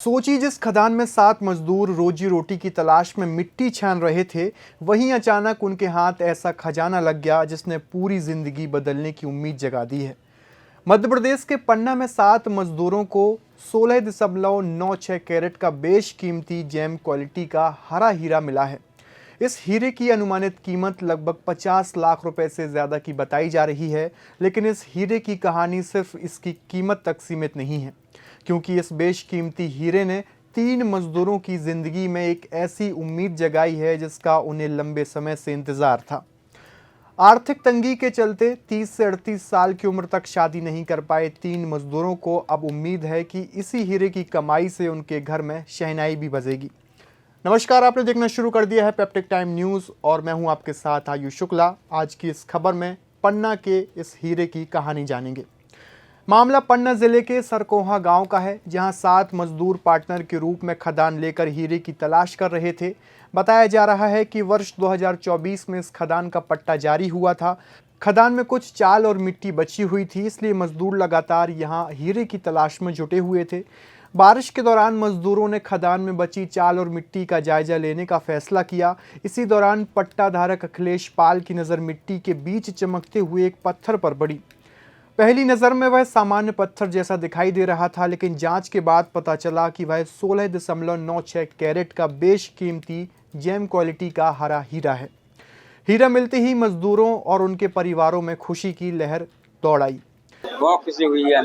सोचिए, जिस खदान में 7 मजदूर रोजी रोटी की तलाश में मिट्टी छान रहे थे, वहीं अचानक उनके हाथ ऐसा खजाना लग गया जिसने पूरी जिंदगी बदलने की उम्मीद जगा दी है। मध्य प्रदेश के पन्ना में 7 मजदूरों को 16.96 कैरेट का बेशकीमती जेम क्वालिटी का हरा हीरा मिला है। इस हीरे की अनुमानित कीमत लगभग 50 लाख रुपए से ज़्यादा की बताई जा रही है। लेकिन इस हीरे की कहानी सिर्फ इसकी कीमत तक सीमित नहीं है, क्योंकि इस बेशकीमती हीरे ने 3 मजदूरों की ज़िंदगी में एक ऐसी उम्मीद जगाई है जिसका उन्हें लंबे समय से इंतज़ार था। आर्थिक तंगी के चलते 30 से 38 साल की उम्र तक शादी नहीं कर पाए 3 मजदूरों को अब उम्मीद है कि इसी हीरे की कमाई से उनके घर में शहनाई भी बजेगी। नमस्कार, आपने देखना शुरू कर दिया है पेप्टिक टाइम न्यूज़ और मैं हूं आपके साथ आयुष शुक्ला। आज की इस खबर में पन्ना के इस हीरे की कहानी जानेंगे। मामला पन्ना जिले के सरकोहा गांव का है, जहां 7 मजदूर पार्टनर के रूप में खदान लेकर हीरे की तलाश कर रहे थे। बताया जा रहा है कि वर्ष 2024 में इस खदान का पट्टा जारी हुआ था। खदान में कुछ चाल और मिट्टी बची हुई थी, इसलिए मजदूर लगातार यहां हीरे की तलाश में जुटे हुए थे। बारिश के दौरान मजदूरों ने खदान में बची चाल और मिट्टी का जायजा लेने का फैसला किया। इसी दौरान पट्टा धारक अखिलेश पाल की नज़र मिट्टी के बीच चमकते हुए एक पत्थर पर पड़ी। पहली नज़र में वह सामान्य पत्थर जैसा दिखाई दे रहा था, लेकिन जांच के बाद पता चला कि वह 16.96 कैरेट का बेशकीमती जेम क्वालिटी का हरा हीरा है। हीरा मिलते ही मजदूरों और उनके परिवारों में खुशी की लहर दौड़ आई। बहुत खुशी हुई है। आज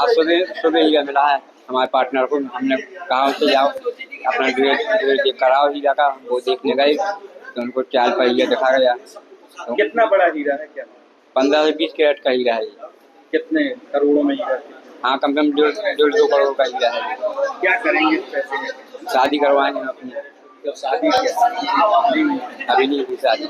सुबह सुबह हीरा मिला है हमारे पार्टनर को। हमने कहा उनसे जाओ अपना ड्यूरेट चेक कराओ हीरा का। वो देखने गए तो उनको चाल पर हीरा दिखा गया। तो कितना बड़ा हीरा है? क्या 15 से 20 कैरेट का हीरा है। कितने करोड़ों में हीरा? हाँ, कम से कम 1.5-2 करोड़ का हीरा है। क्या करेंगे इस पैसे में? शादी करवाएंगे अपनी। तो शादी अभी नहीं हुई शादी।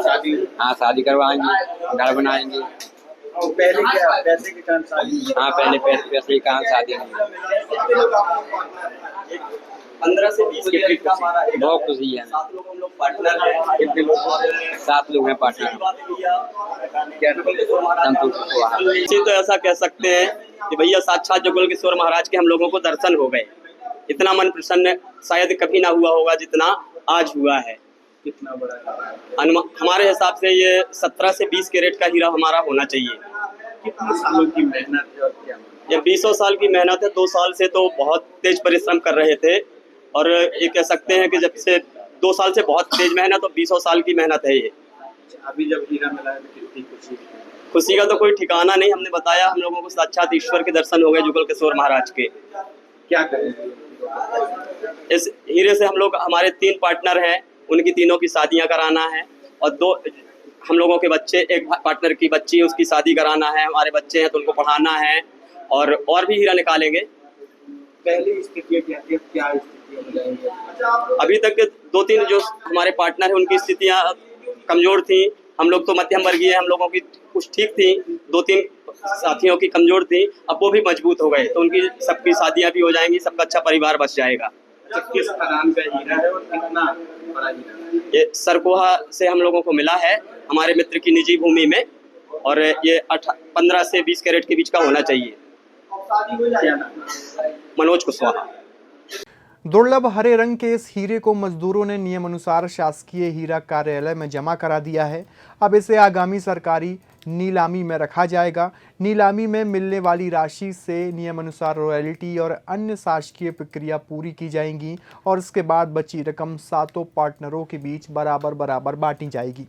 शादी हाँ, शादी करवाएंगे, घर बनाएंगे। और पहले क्या पैसे के कारण शादी? हाँ, पहले पैसे के कारण शादी नहीं। 15 से 20 कैरेट का हमारा बहुत खुशी है। 7 लोग हम लोग पार्टनर हैं। कितने लोग? 7 लोग हैं पार्टनर। क्या संतोष कुशवाहा। तो ऐसा कह सकते हैं कि भैया साक्षात जुगल किशोर महाराज के हम लोगों को दर्शन हो गए। इतना मन प्रसन्न शायद कभी ना हुआ होगा जितना आज हुआ है। कितना बड़ा? हमारे हिसाब से ये 17 से 20 कैरेट का हीरा हमारा होना चाहिए। कितने सालों की मेहनत है और क्या? ये 20 साल की मेहनत है। 2 साल से तो बहुत तेज परिश्रम कर रहे थे, और ये कह सकते हैं कि जब से 2 साल से बहुत तेज मेहनत और 20 साल की मेहनत है ये। अभी जब हीरा मिला है तो कितनी खुशी का तो कोई ठिकाना नहीं। हमने बताया हम लोगों को साक्षात ईश्वर के दर्शन हो गए जुगल किशोर महाराज के। क्या करेंगे? इस हीरे से हम लोग, हमारे 3 पार्टनर हैं, उनकी तीनों की शादियां कराना है, और 2 हम लोगों के बच्चे, एक पार्टनर की बच्ची है उसकी शादी कराना है, हमारे बच्चे हैं तो उनको पढ़ाना है, और भी हीरा निकालेंगे। पहली स्थिति क्या थी, क्या स्थिति हो जाएंगे? अभी तक 2-3 जो हमारे पार्टनर हैं उनकी स्थितियां कमजोर थी। हम लोग तो मध्यम वर्गीय, हम लोगों की कुछ ठीक थी, 2-3 साथियों की कमजोर थी। अब वो भी मजबूत हो गए तो उनकी सबकी शादियां भी हो जाएंगी, सबका अच्छा परिवार बच जाएगा। किस खदान का हीरा है और कितना बड़ा हीरा है? ये सरकोहा से हम लोगों को मिला है, हमारे मित्र की निजी भूमि में, और ये 15 से 20 कैरेट के बीच का होना चाहिए। मनोज कुशवाहा। दुर्लभ हरे रंग के इस हीरे को मजदूरों ने नियमानुसार शासकीय हीरा कार्यालय में जमा करा दिया है। अब इसे आगामी सरकारी नीलामी में रखा जाएगा। नीलामी में मिलने वाली राशि से नियमानुसार रॉयल्टी और अन्य शासकीय प्रक्रिया पूरी की जाएंगी, और इसके बाद बची रकम 7 पार्टनरों के बीच बराबर बराबर बांटी जाएगी।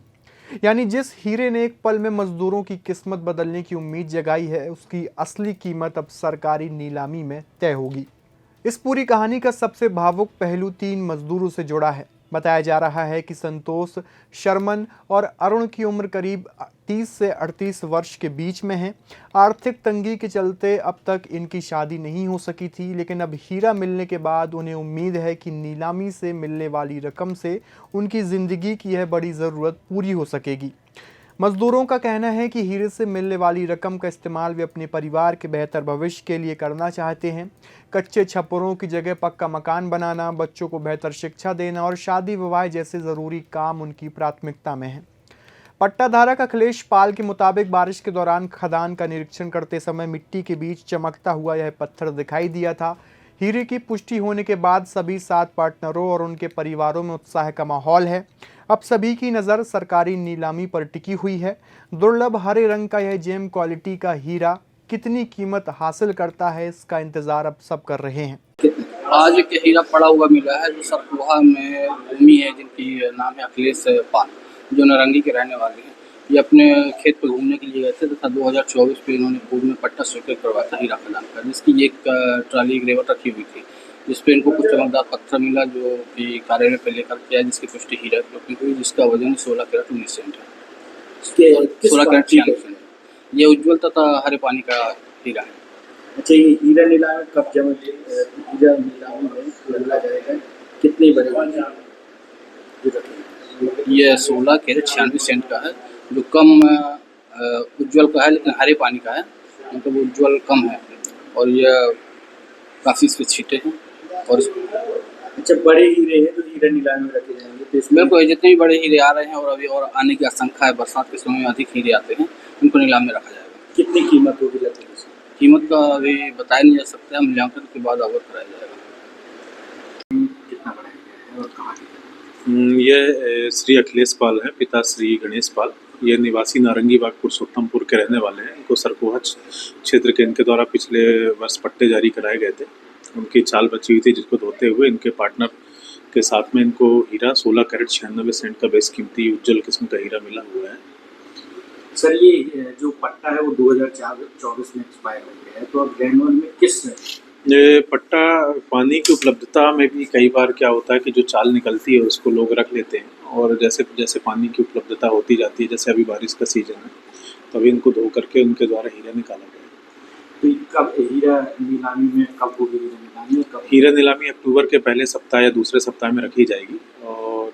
यानी जिस हीरे ने एक पल में मजदूरों की किस्मत बदलने की उम्मीद जगाई है, उसकी असली कीमत अब सरकारी नीलामी में तय होगी। इस पूरी कहानी का सबसे भावुक पहलू 3 मजदूरों से जुड़ा है। बताया जा रहा है कि संतोष, शर्मन और अरुण की उम्र करीब 30 से 38 वर्ष के बीच में है। आर्थिक तंगी के चलते अब तक इनकी शादी नहीं हो सकी थी, लेकिन अब हीरा मिलने के बाद उन्हें उम्मीद है कि नीलामी से मिलने वाली रकम से उनकी ज़िंदगी की यह बड़ी ज़रूरत पूरी हो सकेगी। मजदूरों का कहना है कि हीरे से मिलने वाली रकम का इस्तेमाल वे अपने परिवार के बेहतर भविष्य के लिए करना चाहते हैं। कच्चे छप्परों की जगह पक्का मकान बनाना, बच्चों को बेहतर शिक्षा देना और शादी विवाह जैसे ज़रूरी काम उनकी प्राथमिकता में है। पट्टाधारक अखिलेश पाल के मुताबिक बारिश के दौरान खदान का निरीक्षण करते समय मिट्टी के बीच चमकता हुआ यह पत्थर दिखाई दिया था। हीरे की पुष्टि होने के बाद सभी 7 पार्टनरों और उनके परिवारों में उत्साह का माहौल है। अब सभी की नज़र सरकारी नीलामी पर टिकी हुई है। दुर्लभ हरे रंग का यह जेम क्वालिटी का हीरा कितनी कीमत हासिल करता है, इसका इंतजार अब सब कर रहे हैं। आज एक हीरा पड़ा हुआ मिला है जो सरकुहा में भूमि है, जिनकी नाम है अखिलेश पाल, जो नारंगी के रहने वाले हैं। ये अपने खेत पर घूमने के लिए गए थे तथा 2024 में इन्होंने पूर्व में पट्टा स्वीकृत करवाया था हीरा खदान का, जिसकी एक ट्राली ग्रेवर रखी हुई थी, जिस पर इनको कुछ चमकदार पत्थर मिला जो कि कार्यालय पर लेकर के आया, जिसकी पुष्टि हीरा की हुई, जिसका वजन 16 कैरेट 19 सेंट है। 16 कैरेट 96 सेंट। ये उज्ज्वल तथा हरे पानी का हीरा है। अच्छा, ये हीरा नीलामी कब जमा हीरा नीलामी में बदला जाएगा, कितनी बड़ी? ये 16 कैरेट 96 सेंट का है, जो कम उज्ज्वल का है, लेकिन हरे पानी का है, मतलब उज्ज्वल कम है और यह काफ़ी इसके छींटे हैं। और अच्छा, बड़े हीरे हैं तो हीरा नीलामी में रखे जाएंगे तो इसमें बिल्कुल, जितने भी बड़े हीरे आ रहे हैं और अभी और आने की आशंका है, बरसात के समय में अधिक हीरे आते हैं, उनको नीलाम में रखा जाएगा। कितनी कीमत होगी जाती है? कीमत का अभी बताया नहीं जा सकता है, मूल्यांकन के बाद अवगत कराया जाएगा। कितना बड़ा है और कहाँ? ये श्री अखिलेश पाल हैं, पिता श्री गणेश पाल। ये निवासी नारंगी बाग पुरुषोत्तमपुर के रहने वाले हैं। इनको सरकोहा क्षेत्र के इनके द्वारा पिछले वर्ष पट्टे जारी कराए गए थे। उनकी चाल बची हुई थी, जिसको धोते हुए इनके पार्टनर के साथ में इनको हीरा 16 कैरेट 96 सेंट का बेस कीमती उज्ज्वल किस्म का हीरा मिला हुआ है। सर, ये जो पट्टा है वो 2024 में एक्सपायर हो गया है, तो अब रेनवल में किस ये पट्टा पानी की उपलब्धता में भी कई बार क्या होता है कि जो चाल निकलती है उसको लोग रख लेते हैं, और जैसे जैसे पानी की उपलब्धता होती जाती है, जैसे अभी बारिश का सीजन है, तभी इनको धो करके उनके द्वारा हीरा निकाला गया। तो कब हीरा नीलामी में कब होगी? हीरा नीलामी कब? हीरा नीलामी अक्टूबर के पहले सप्ताह या दूसरे सप्ताह में रखी जाएगी और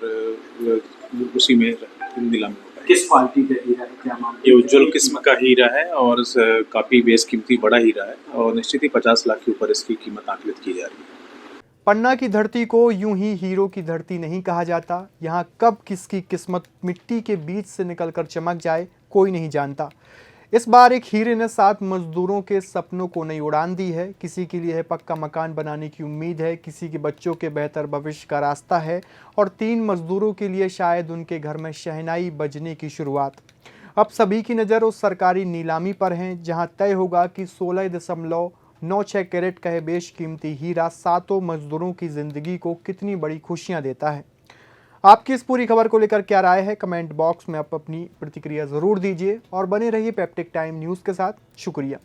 उसी में नीलामी होगा। किस क्वालिटी का हीरा है, क्या मामला? ये उज्ज्वल किस्म का हीरा है और काफ़ी बेस कीमती बड़ा हीरा है, और निश्चित ही 50 लाख के ऊपर इसकी कीमत आकलित की जा रही है। पन्ना की धरती को यूं ही हीरो की धरती नहीं कहा जाता। यहाँ कब किसकी किस्मत मिट्टी के बीच से निकलकर चमक जाए, कोई नहीं जानता। इस बार एक हीरे ने 7 मजदूरों के सपनों को नई उड़ान दी है। किसी के लिए है पक्का मकान बनाने की उम्मीद है, किसी के बच्चों के बेहतर भविष्य का रास्ता है, और 3 मजदूरों के लिए शायद उनके घर में शहनाई बजने की शुरुआत। अब सभी की नज़र उस सरकारी नीलामी पर है जहां तय होगा कि 16.96 कैरेट का बेशकीमती हीरा 7 मजदूरों की ज़िंदगी को कितनी बड़ी खुशियां देता है। आपकी इस पूरी खबर को लेकर क्या राय है, कमेंट बॉक्स में आप अपनी प्रतिक्रिया ज़रूर दीजिए और बने रहिए पेप्टिक टाइम न्यूज़ के साथ। शुक्रिया।